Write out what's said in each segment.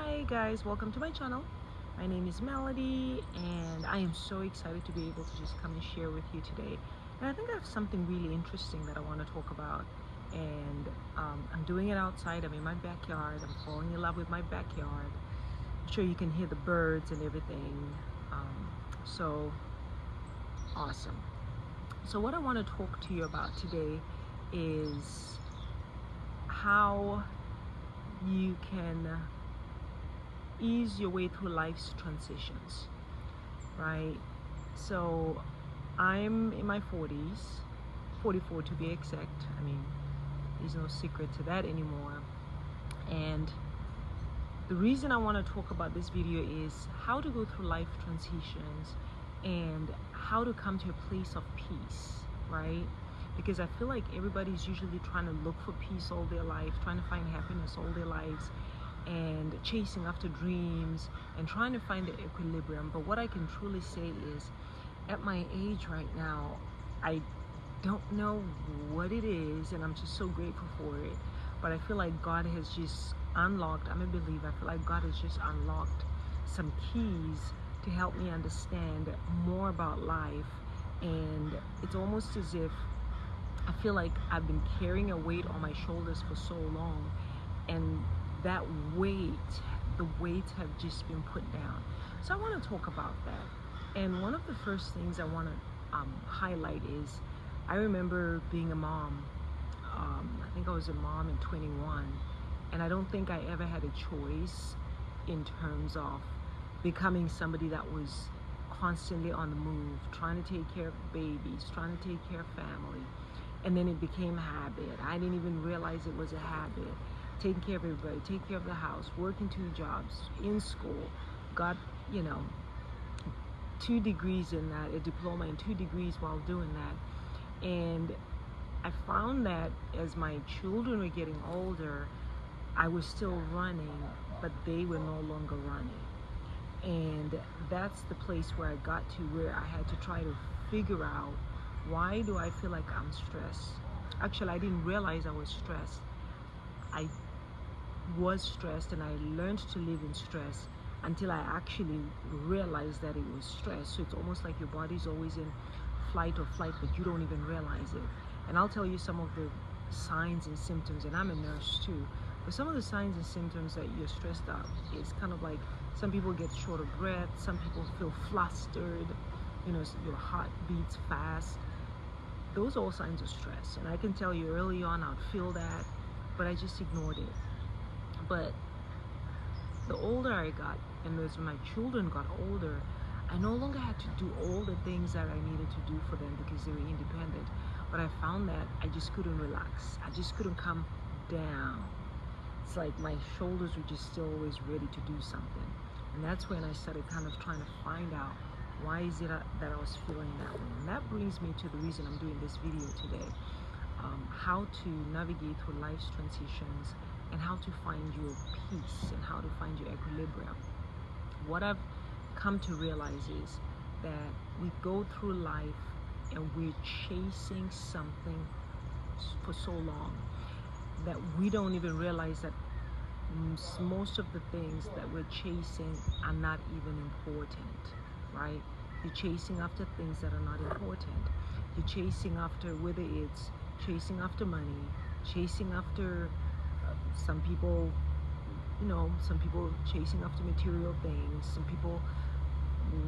Hi guys, welcome to my channel. My name is Melody and I am so excited to be able to just come and share with you today. And I think I have something really interesting that I want to talk about. And I'm doing it outside. I'm in my backyard. I'm falling in love with my backyard. I'm sure you can hear the birds and everything. So awesome. So what I want to talk to you about today is how you can ease your way through life's transitions, right? So I'm in my 40s, 44 to be exact. I mean, there's no secret to that anymore. And the reason I want to talk about this video is how to go through life transitions and how to come to a place of peace, right? Because I feel like everybody's usually trying to look for peace all their life, trying to find happiness all their lives, and chasing after dreams and trying to find the equilibrium. But what I can truly say is, at my age right now, I don't know what it is, and I'm just so grateful for it. But I feel like God has just unlocked, I'm a believer, I feel like God has just unlocked some keys to help me understand more about life. And it's almost as if I feel like I've been carrying a weight on my shoulders for so long, and that weight, the weights have just been put down. So I want to talk about that. And one of the first things I want to highlight is I remember being a mom. I think I was a mom at 21, and I don't think I ever had a choice in terms of becoming somebody that was constantly on the move, trying to take care of babies, trying to take care of family. And then it became a habit. I didn't even realize it was a habit. Taking care of everybody, taking care of the house, working 2 jobs, in school, got, 2 degrees in that, a diploma and 2 degrees while doing that. And I found that as my children were getting older, I was still running, but they were no longer running. And that's the place where I got to, where I had to try to figure out, why do I feel like I'm stressed? Actually, I didn't realize I was stressed. I was stressed, and I learned to live in stress until I actually realized that it was stress. So it's almost like your body's always in flight or flight, but you don't even realize it. And I'll tell you some of the signs and symptoms, and I'm a nurse too, but some of the signs and symptoms that you're stressed out is kind of like, some people get short of breath, some people feel flustered, your heart beats fast. Those are all signs of stress. And I can tell you early on I'd feel that, but I just ignored it. But the older I got, and as my children got older, I no longer had to do all the things that I needed to do for them because they were independent. But I found that I just couldn't relax. I just couldn't come down. It's like my shoulders were just still always ready to do something. And that's when I started kind of trying to find out, why is it that I was feeling that way? And that brings me to the reason I'm doing this video today. How to navigate through life's transitions, and how to find your peace, and how to find your equilibrium. What I've come to realize is that we go through life and we're chasing something for so long that we don't even realize that most of the things that we're chasing are not even important, right? You're chasing after things that are not important. You're chasing after, whether it's chasing after money, chasing after some people, some people chasing after material things. Some people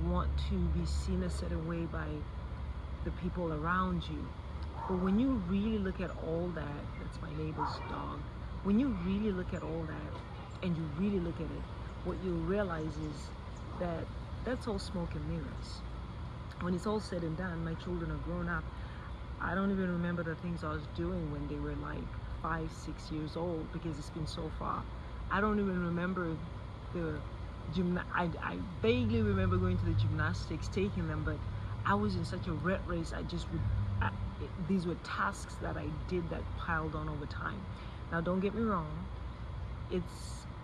want to be seen a certain way by the people around you. But when you really look at all that, that's my neighbor's dog. When you really look at all that, and you really look at it, what you'll realize is that that's all smoke and mirrors. When it's all said and done, my children are grown up. I don't even remember the things I was doing when they were like 5, 6 years old, because it's been so far. I don't even remember the I vaguely remember going to the gymnastics, taking them, but I was in such a rat race. These were tasks that I did that piled on over time. Now, don't get me wrong,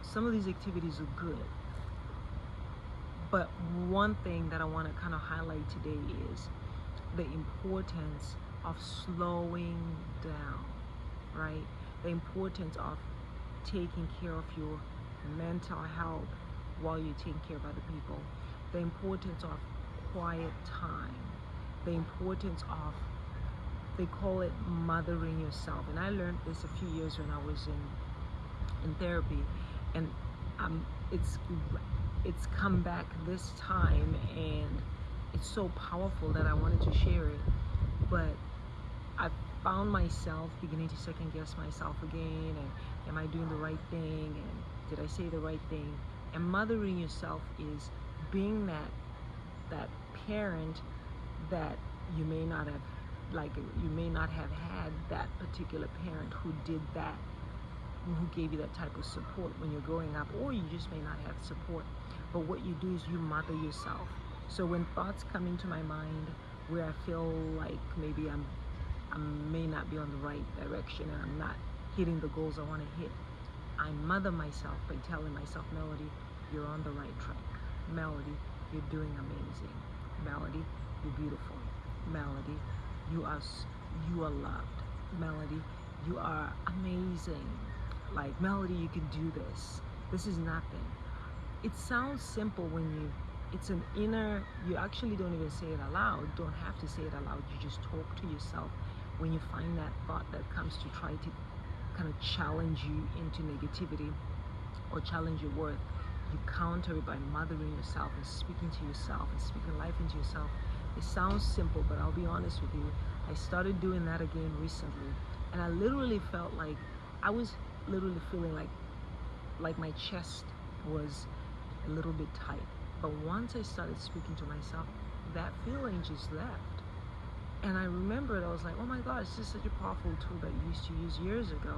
some of these activities are good, but one thing that I want to kind of highlight today is the importance of slowing down, right? The importance of taking care of your mental health while you're taking care of other people, the importance of quiet time, the importance of, they call it mothering yourself. And I learned this a few years when I was in therapy, and it's come back this time, and it's so powerful that I wanted to share it. But I found myself beginning to second guess myself again, and am I doing the right thing, and did I say the right thing? And mothering yourself is being that parent that you may not have, like, you may not have had that particular parent who did that, who gave you that type of support when you're growing up, or you just may not have support. But what you do is you mother yourself. So when thoughts come into my mind where I feel like maybe I may not be on the right direction and I'm not hitting the goals I want to hit, I mother myself by telling myself, Melody, you're on the right track. Melody, you're doing amazing. Melody, you're beautiful. Melody, you are loved. Melody, you are amazing. Like, Melody, you can do this. This is nothing. It sounds simple when it's an inner, you actually don't even say it aloud, don't have to say it aloud, you just talk to yourself when you find that thought that comes to try to kind of challenge you into negativity or challenge your worth. You counter it by mothering yourself and speaking to yourself and speaking life into yourself. It sounds simple, but I'll be honest with you, I started doing that again recently, and I literally felt like I was literally feeling like my chest was a little bit tight. But once I started speaking to myself, that feeling just left. And I remembered, I was like, oh my God, it's just such a powerful tool that I used to use years ago.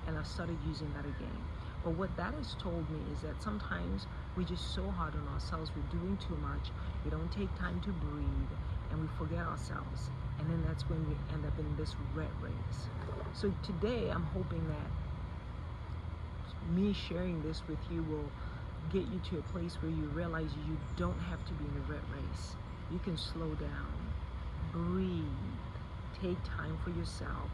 And I started using that again. But what that has told me is that sometimes we're just so hard on ourselves, we're doing too much, we don't take time to breathe, and we forget ourselves. And then that's when we end up in this rat race. So today, I'm hoping that me sharing this with you will get you to a place where you realize you don't have to be in a rat race. You can slow down, breathe, take time for yourself.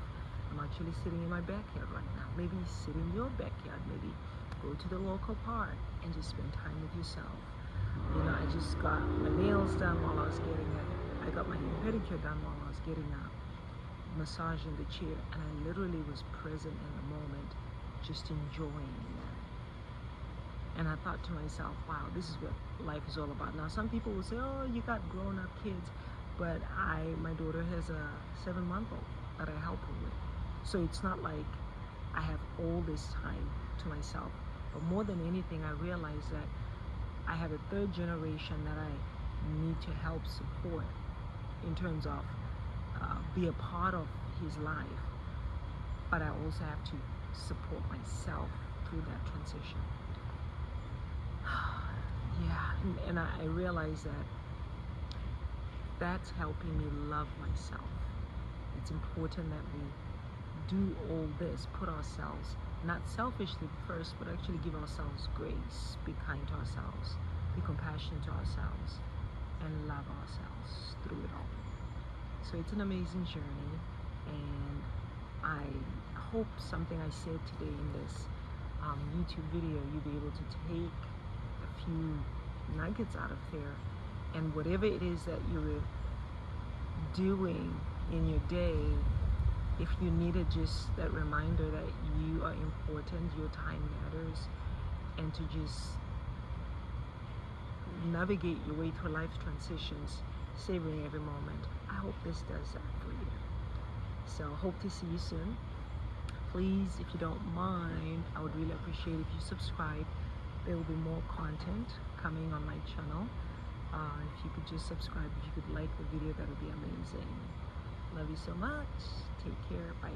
I'm actually sitting in my backyard right now. Maybe sit in your backyard, maybe go to the local park and just spend time with yourself. You know, I just got my nails done while I was I got my pedicure done while I was getting a massage in the chair, and I literally was present in the moment, just enjoying that. And I thought to myself, wow, this is what life is all about. Now, some people will say, oh, you got grown-up kids, but my daughter has a 7-month-old that I help her with. So it's not like I have all this time to myself. But more than anything, I realize that I have a third generation that I need to help support in terms of be a part of his life. But I also have to support myself through that transition. Yeah, and I realize that that's helping me love myself. It's important that we do all this, put ourselves, not selfishly first, but actually give ourselves grace, be kind to ourselves, be compassionate to ourselves, and love ourselves through it all. So it's an amazing journey, and I hope something I said today in this YouTube video, you'll be able to take a few nuggets out of there, and whatever it is that you're doing in your day, if you needed just that reminder that you are important, your time matters, and to just navigate your way through life's transitions, savoring every moment, I hope this does that for you. So hope to see you soon. Please, if you don't mind, I would really appreciate if you subscribe. There will be more content coming on my channel. If you could just subscribe, if you could like the video, that would be amazing. Love you so much. Take care. Bye.